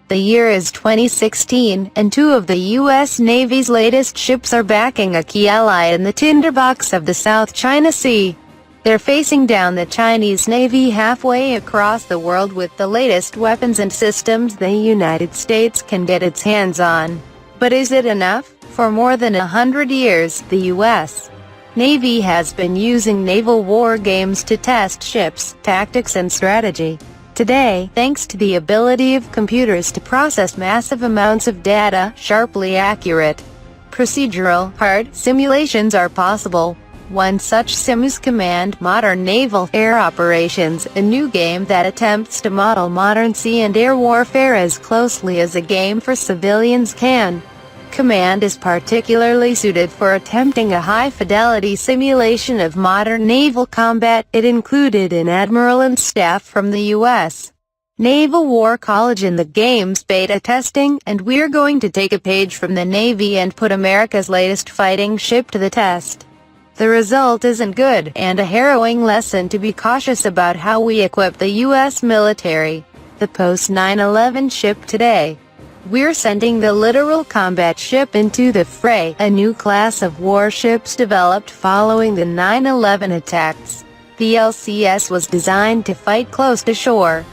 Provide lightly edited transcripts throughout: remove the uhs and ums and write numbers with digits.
The year is 2016, and two of the U.S. Navy's latest ships are backing a key ally in the tinderbox of the South China Sea. They're facing down the Chinese Navy halfway across the world with the latest weapons and systems the United States can get its hands on. But is it enough? For more than 100 years, the U.S. Navy has been using naval war games to test ships' tactics and strategy. Today, thanks to the ability of computers to process massive amounts of data, sharply accurate, procedural, hard simulations are possible. One such sim is Command Modern Naval Air Operations, a new game that attempts to model modern sea and air warfare as closely as a game for civilians can. Command is particularly suited for attempting a high-fidelity simulation of modern naval combat. It included an admiral and staff from the U.S. Naval War College in the game's beta testing, and we're going to take a page from the Navy and put America's latest fighting ship to the test. The result isn't good, and a harrowing lesson to be cautious about how we equip the U.S. military. The post-9/11 ship today. We're sending the literal combat ship into the fray, a new class of warships developed following the 9/11 attacks. The LCS was designed to fight close to shore,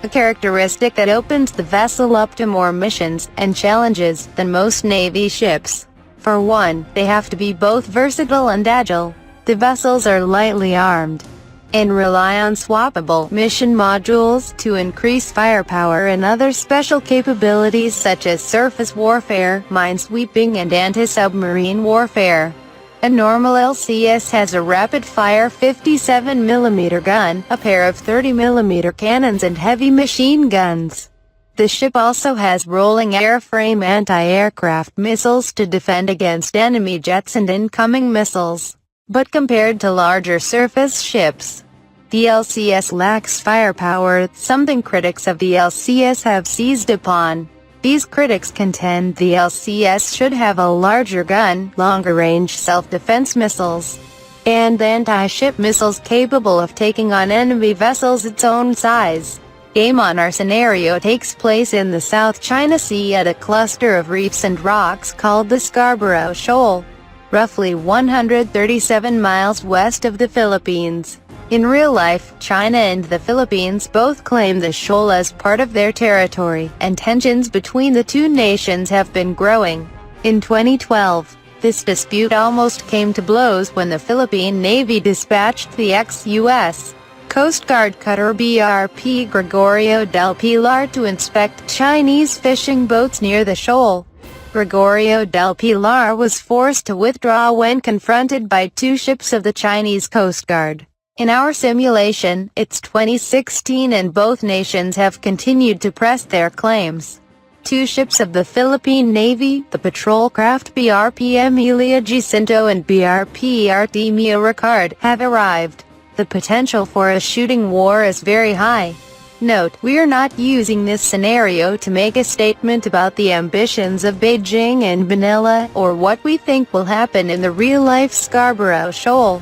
a characteristic that opens the vessel up to more missions and challenges than most Navy ships. For one, they have to be both versatile and agile. The vessels are lightly armed and rely on swappable mission modules to increase firepower and other special capabilities such as surface warfare, minesweeping, and anti-submarine warfare. A normal LCS has a rapid-fire 57mm gun, a pair of 30mm cannons, and heavy machine guns. The ship also has rolling airframe anti-aircraft missiles to defend against enemy jets and incoming missiles. But compared to larger surface ships, the LCS lacks firepower, something critics of the LCS have seized upon. These critics contend the LCS should have a larger gun, longer-range self-defense missiles, and anti-ship missiles capable of taking on enemy vessels its own size. Game on. Our scenario takes place in the South China Sea at a cluster of reefs and rocks called the Scarborough Shoal, roughly 137 miles west of the Philippines. In real life, China and the Philippines both claim the shoal as part of their territory, and tensions between the two nations have been growing. In 2012, this dispute almost came to blows when the Philippine Navy dispatched the ex-U.S. Coast Guard cutter BRP Gregorio del Pilar to inspect Chinese fishing boats near the shoal. Gregorio del Pilar was forced to withdraw when confronted by two ships of the Chinese Coast Guard. In our simulation, it's 2016 and both nations have continued to press their claims. Two ships of the Philippine Navy, the patrol craft BRP Emilia Jacinto and BRP Artemio Ricard, have arrived. The potential for a shooting war is very high. Note, we're not using this scenario to make a statement about the ambitions of Beijing and Manila, or what we think will happen in the real-life Scarborough Shoal.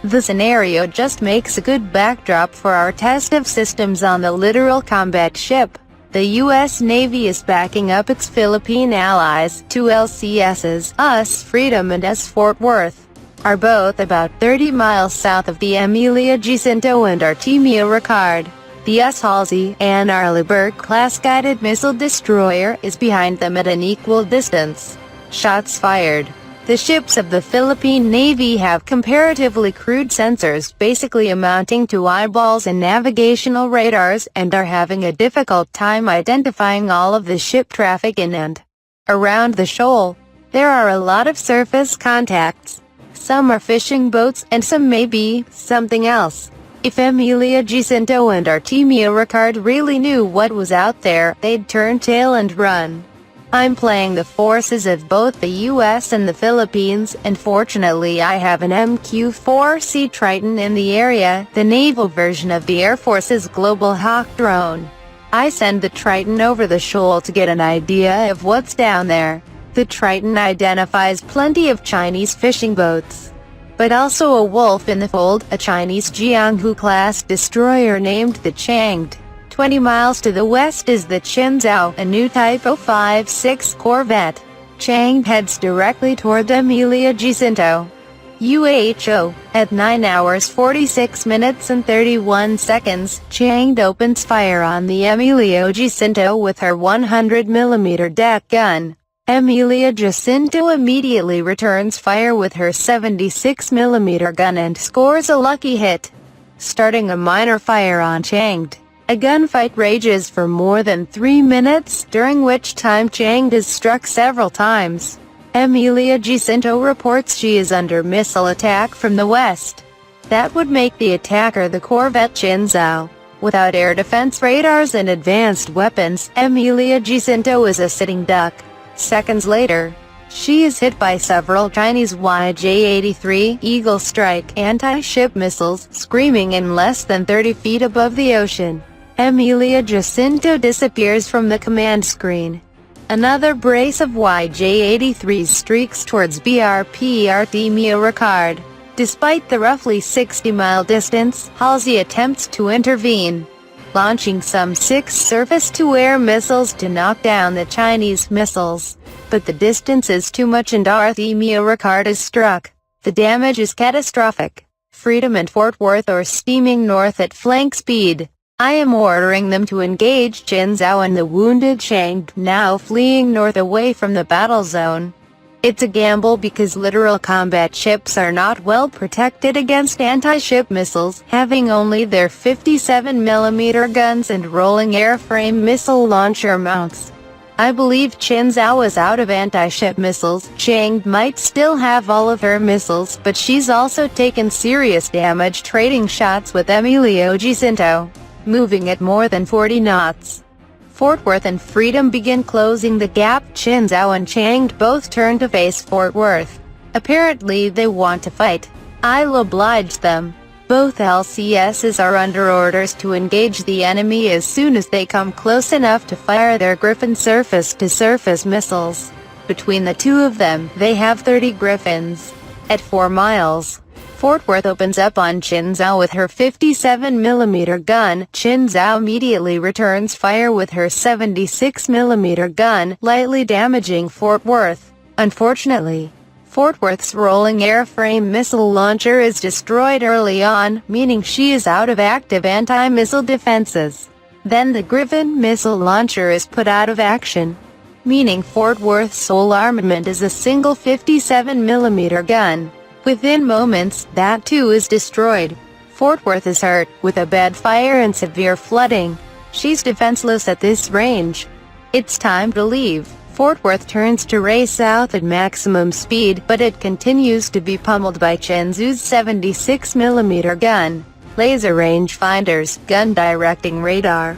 The scenario just makes a good backdrop for our test of systems on the literal combat ship. The U.S. Navy is backing up its Philippine allies. Two LCSs, US Freedom and US Fort Worth, are both about 30 miles south of the Emilia Jacinto and Artemio Ricard. The US Halsey, an Arleigh-Burke-class guided missile destroyer, is behind them at an equal distance. Shots fired. The ships of the Philippine Navy have comparatively crude sensors, basically amounting to eyeballs and navigational radars, and are having a difficult time identifying all of the ship traffic in and around the shoal. There are a lot of surface contacts. Some are fishing boats, and some may be something else. If Emilia Jacinto and Artemio Ricard really knew what was out there, they'd turn tail and run. I'm playing the forces of both the US and the Philippines, and fortunately I have an MQ-4C Triton in the area, the naval version of the Air Force's Global Hawk drone. I send the Triton over the shoal to get an idea of what's down there. The Triton identifies plenty of Chinese fishing boats, but also a wolf in the fold, a Chinese Jianghu-class destroyer named the Chang'e. 20 miles to the west is the Qinzhou, a new Type 056 Corvette. Chang heads directly toward Emilia Jacinto. UHO. At 9 hours 46 minutes and 31 seconds, Chang opens fire on the Emilia Jacinto with her 100mm deck gun. Emilia Jacinto immediately returns fire with her 76mm gun and scores a lucky hit, starting a minor fire on Chang. A gunfight rages for more than 3 minutes, during which time Chang is struck several times. Emilia Jacinto reports she is under missile attack from the west. That would make the attacker the Corvette Qinzhou. Without air defense radars and advanced weapons, Emilia Jacinto is a sitting duck. Seconds later, she is hit by several Chinese YJ-83 Eagle Strike anti-ship missiles, screaming in less than 30 feet above the ocean. Emilia Jacinto disappears from the command screen. Another brace of YJ-83s streaks towards BRP Artemio Ricard. Despite the roughly 60-mile distance, Halsey attempts to intervene, launching some 6 surface-to-air missiles to knock down the Chinese missiles. But the distance is too much and Artemio Ricard is struck. The damage is catastrophic. Freedom and Fort Worth are steaming north at flank speed. I am ordering them to engage Qinzhou and the wounded Chang, now fleeing north away from the battle zone. It's a gamble because littoral combat ships are not well protected against anti-ship missiles, having only their 57mm guns and rolling airframe missile launcher mounts. I believe Qinzhou is out of anti-ship missiles. Chang might still have all of her missiles, but she's also taken serious damage trading shots with Emilia Jacinto, moving at more than 40 knots. Fort Worth and Freedom begin closing the gap. Qinzhou and Chang both turn to face Fort Worth. Apparently they want to fight. I'll oblige them. Both LCSs are under orders to engage the enemy as soon as they come close enough to fire their Griffin surface-to-surface missiles. Between the two of them, they have 30 Griffins. At 4 miles, Fort Worth opens up on Qinzhou with her 57mm gun. Qinzhou immediately returns fire with her 76mm gun, lightly damaging Fort Worth. Unfortunately, Fort Worth's rolling airframe missile launcher is destroyed early on, meaning she is out of active anti-missile defenses. Then the Griffin missile launcher is put out of action, meaning Fort Worth's sole armament is a single 57mm gun. Within moments, that too is destroyed. Fort Worth is hurt, with a bad fire and severe flooding. She's defenseless at this range. It's time to leave. Fort Worth turns to race south at maximum speed, but it continues to be pummeled by Qinzhou's 76mm gun, laser rangefinders, gun directing radar,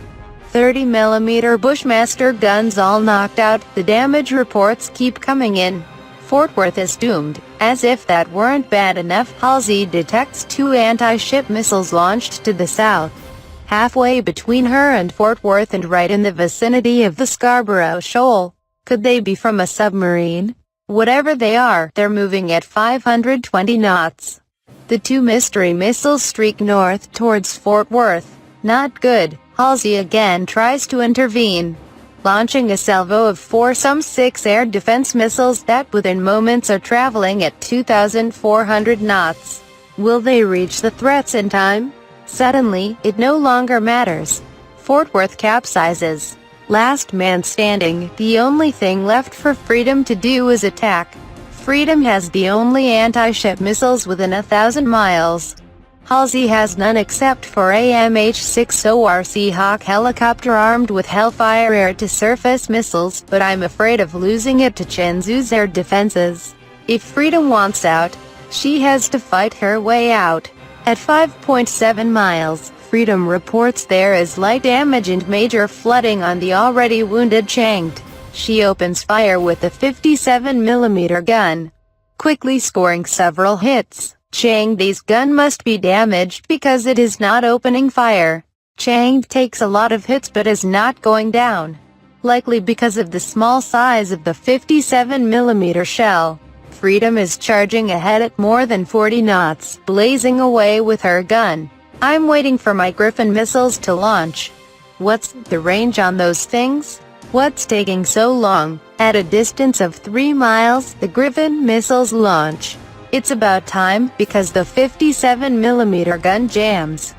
30mm Bushmaster guns all knocked out. The damage reports keep coming in. Fort Worth is doomed. As if that weren't bad enough, Halsey detects 2 anti-ship missiles launched to the south, halfway between her and Fort Worth and right in the vicinity of the Scarborough Shoal. Could they be from a submarine? Whatever they are, they're moving at 520 knots. The 2 mystery missiles streak north towards Fort Worth. Not good. Halsey again tries to intervene, launching a salvo of 4 some 6 air defense missiles that within moments are traveling at 2,400 knots. Will they reach the threats in time? Suddenly, it no longer matters. Fort Worth capsizes. Last man standing, the only thing left for Freedom to do is attack. Freedom has the only anti-ship missiles within 1,000 miles. Halsey has none except for AMH-6 Seahawk helicopter armed with Hellfire air-to-surface missiles, but I'm afraid of losing it to Qinzhou's air defenses. If Freedom wants out, she has to fight her way out. At 5.7 miles, Freedom reports there is light damage and major flooding on the already wounded Chang. She opens fire with a 57mm gun, quickly scoring several hits. Chang's gun must be damaged because it is not opening fire. Chang takes a lot of hits but is not going down, likely because of the small size of the 57mm shell. Freedom is charging ahead at more than 40 knots, blazing away with her gun. I'm waiting for my Griffin missiles to launch. What's the range on those things? What's taking so long? At a distance of 3 miles, the Griffin missiles launch. It's about time, because the 57mm gun jams.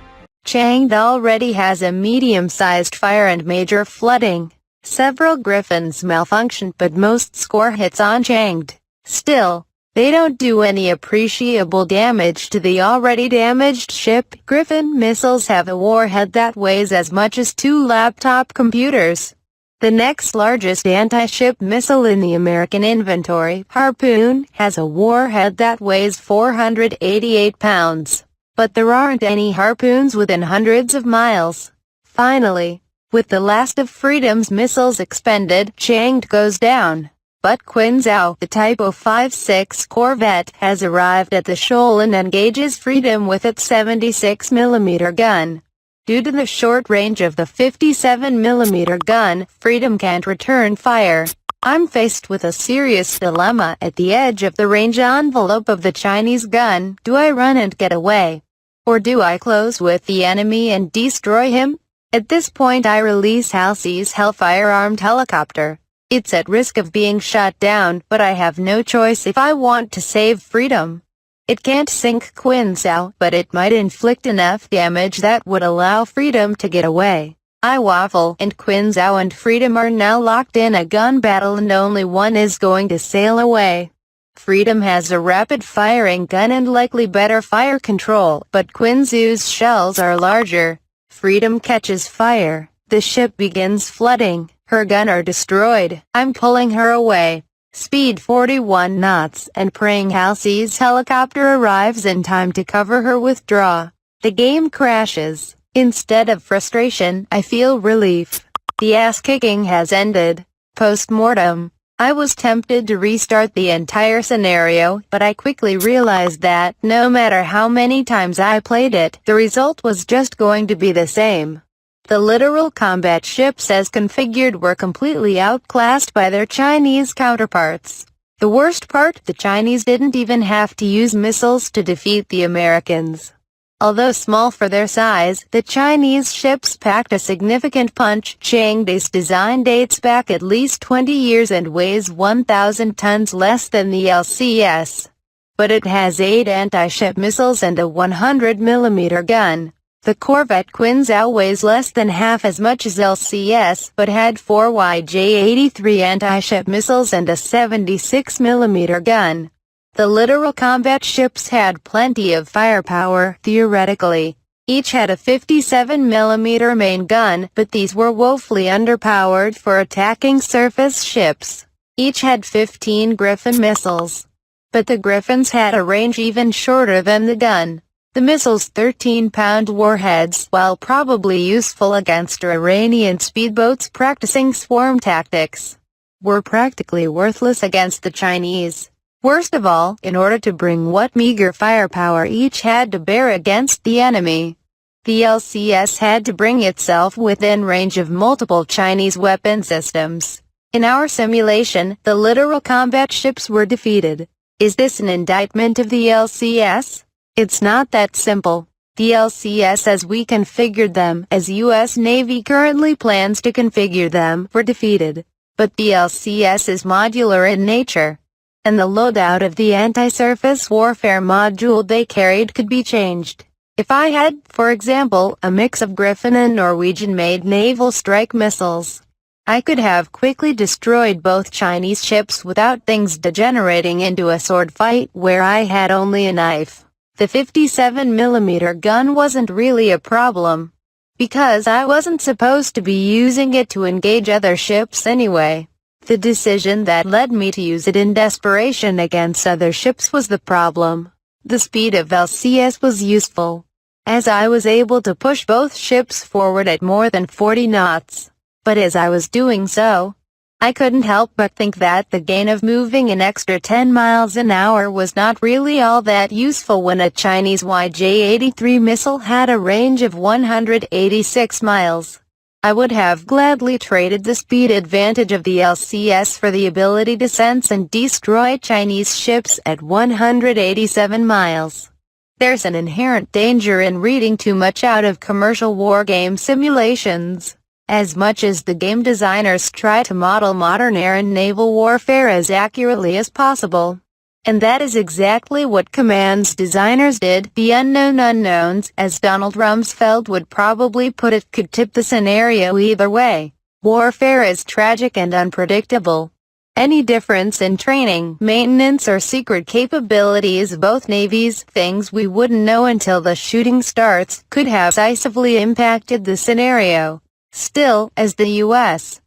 Chang'e already has a medium-sized fire and major flooding. Several Griffins malfunction, but most score hits on Chang'e. Still, they don't do any appreciable damage to the already damaged ship. Griffin missiles have a warhead that weighs as much as 2 laptop computers. The next largest anti-ship missile in the American inventory, Harpoon, has a warhead that weighs 488 pounds. But there aren't any Harpoons within hundreds of miles. Finally, with the last of Freedom's missiles expended, Chang'e goes down. But Quinzhou, the Type 056 corvette, has arrived at the shoal and engages Freedom with its 76mm gun. Due to the short range of the 57mm gun, Freedom can't return fire. I'm faced with a serious dilemma at the edge of the range envelope of the Chinese gun. Do I run and get away? Or do I close with the enemy and destroy him? At this point I release Halsey's Hellfire-armed helicopter. It's at risk of being shot down, but I have no choice if I want to save Freedom. It can't sink Quinzhou, but it might inflict enough damage that would allow Freedom to get away. I waffle, and Quinzhou and Freedom are now locked in a gun battle and only one is going to sail away. Freedom has a rapid-firing gun and likely better fire control, but Quinzhou's shells are larger. Freedom catches fire. The ship begins flooding. Her gun are destroyed. I'm pulling her away. Speed 41 knots, and praying Halsey's helicopter arrives in time to cover her withdrawal. The game crashes. Instead of frustration, I feel relief. The ass-kicking has ended. Post-mortem. I was tempted to restart the entire scenario, but I quickly realized that, no matter how many times I played it, the result was just going to be the same. The literal combat ships as configured were completely outclassed by their Chinese counterparts. The worst part, the Chinese didn't even have to use missiles to defeat the Americans. Although small for their size, the Chinese ships packed a significant punch. Chang'e's design dates back at least 20 years and weighs 1,000 tons less than the LCS. But it has 8 anti-ship missiles and a 100mm gun. The corvette Quinzhou weighs less than half as much as LCS, but had 4 YJ-83 anti-ship missiles and a 76mm gun. The literal combat ships had plenty of firepower, theoretically. Each had a 57mm main gun, but these were woefully underpowered for attacking surface ships. Each had 15 Griffin missiles. But the Griffins had a range even shorter than the gun. The missiles' 13-pound warheads, while probably useful against Iranian speedboats practicing swarm tactics, were practically worthless against the Chinese. Worst of all, in order to bring what meager firepower each had to bear against the enemy, the LCS had to bring itself within range of multiple Chinese weapon systems. In our simulation, the literal combat ships were defeated. Is this an indictment of the LCS? It's not that simple. The LCS as we configured them, as U.S. Navy currently plans to configure them, were defeated. But the LCS is modular in nature, and the loadout of the anti-surface warfare module they carried could be changed. If I had, for example, a mix of Griffin and Norwegian-made naval strike missiles, I could have quickly destroyed both Chinese ships without things degenerating into a sword fight where I had only a knife. The 57mm gun wasn't really a problem, because I wasn't supposed to be using it to engage other ships anyway. The decision that led me to use it in desperation against other ships was the problem. The speed of LCS was useful, as I was able to push both ships forward at more than 40 knots. But as I was doing so, I couldn't help but think that the gain of moving an extra 10 miles an hour was not really all that useful when a Chinese YJ-83 missile had a range of 186 miles. I would have gladly traded the speed advantage of the LCS for the ability to sense and destroy Chinese ships at 187 miles. There's an inherent danger in reading too much out of commercial wargame simulations. As much as the game designers try to model modern air and naval warfare as accurately as possible. And that is exactly what Command's designers did. The unknown unknowns, as Donald Rumsfeld would probably put it, could tip the scenario either way. Warfare is tragic and unpredictable. Any difference in training, maintenance or secret capabilities of both navies, things we wouldn't know until the shooting starts, could have decisively impacted the scenario. Still, as the U.S.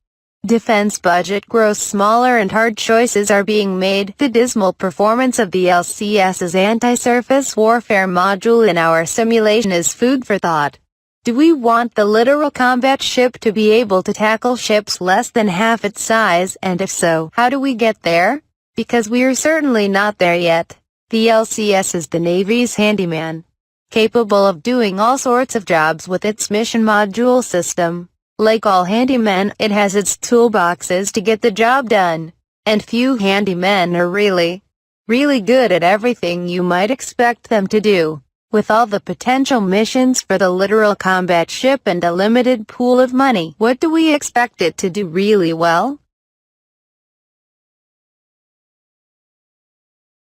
defense budget grows smaller and hard choices are being made, the dismal performance of the LCS's anti-surface warfare module in our simulation is food for thought. Do we want the literal combat ship to be able to tackle ships less than half its size, and if so, how do we get there? Because we're certainly not there yet. The LCS is the Navy's handyman, capable of doing all sorts of jobs with its mission module system. Like all handymen, it has its toolboxes to get the job done. And few handymen are really good at everything you might expect them to do. With all the potential missions for the literal combat ship and a limited pool of money, what do we expect it to do really well?